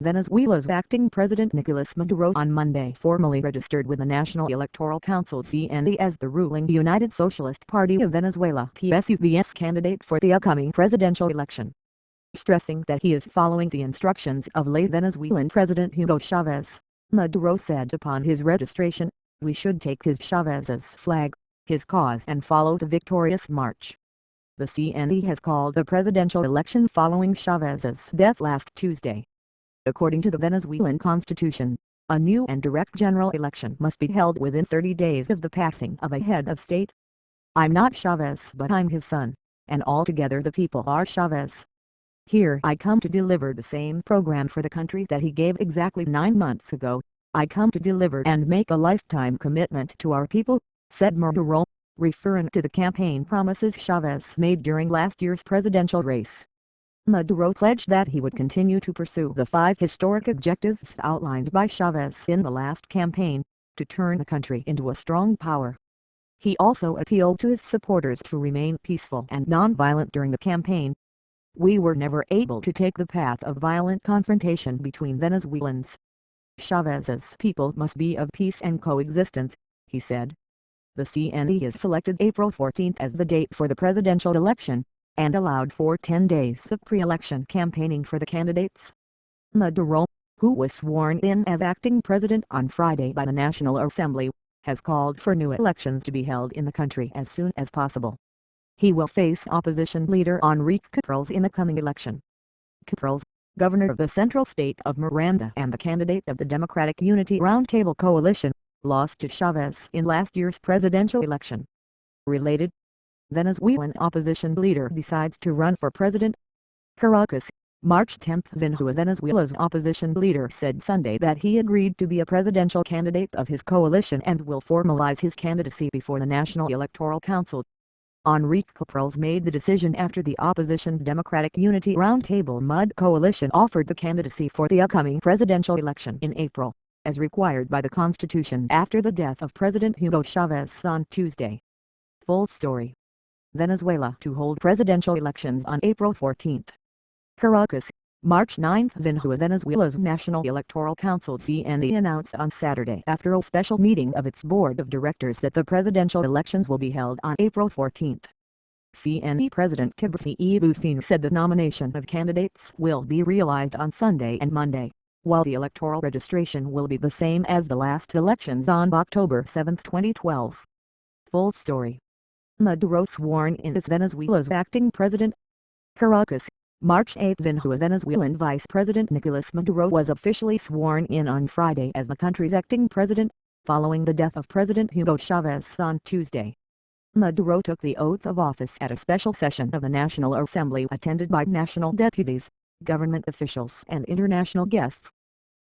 Venezuela's acting president Nicolas Maduro on Monday formally registered with the National Electoral Council (CNE) as the ruling United Socialist Party of Venezuela (PSUV's) candidate for the upcoming presidential election, stressing that he is following the instructions of late Venezuelan President Hugo Chavez. Maduro said upon his registration, "We should take his Chavez's flag, his cause, and follow the victorious march." The CNE has called the presidential election following Chavez's death last Tuesday. According to the Venezuelan constitution, a new and direct general election must be held within 30 days of the passing of a head of state. "I'm not Chavez, but I'm his son, and altogether the people are Chavez. Here I come to deliver the same program for the country that he gave exactly 9 months ago. I come to deliver and make a lifetime commitment to our people," said Maduro, referring to the campaign promises Chavez made during last year's presidential race. Maduro pledged that he would continue to pursue the 5 historic objectives outlined by Chavez in the last campaign, to turn the country into a strong power. He also appealed to his supporters to remain peaceful and nonviolent during the campaign. "We were never able to take the path of violent confrontation between Venezuelans. Chavez's people must be of peace and coexistence," he said. The CNE has selected April 14 as the date for the presidential election, and allowed for 10 days of pre-election campaigning for the candidates. Maduro, who was sworn in as acting president on Friday by the National Assembly, has called for new elections to be held in the country as soon as possible. He will face opposition leader Enrique Capriles in the coming election. Capriles, governor of the central state of Miranda and the candidate of the Democratic Unity Roundtable coalition, lost to Chavez in last year's presidential election. Related, Venezuelan opposition leader decides to run for president. Caracas, March 10. Venezuela's opposition leader said Sunday that he agreed to be a presidential candidate of his coalition and will formalize his candidacy before the National Electoral Council. Enrique Capriles made the decision after the opposition Democratic Unity Roundtable MUD coalition offered the candidacy for the upcoming presidential election in April, as required by the Constitution after the death of President Hugo Chavez on Tuesday. Full story. Venezuela to hold presidential elections on April 14. Caracas, March 9. Venezuela's National Electoral Council (CNE) announced on Saturday after a special meeting of its board of directors that the presidential elections will be held on April 14. CNE President Tiburcio Bussin said the nomination of candidates will be realized on Sunday and Monday, while the electoral registration will be the same as the last elections on October 7, 2012. Full story. Maduro sworn in as Venezuela's acting president. Caracas, March 8. Venezuelan Vice President Nicolas Maduro was officially sworn in on Friday as the country's acting president, following the death of President Hugo Chavez on Tuesday. Maduro took the oath of office at a special session of the National Assembly attended by national deputies, government officials and international guests.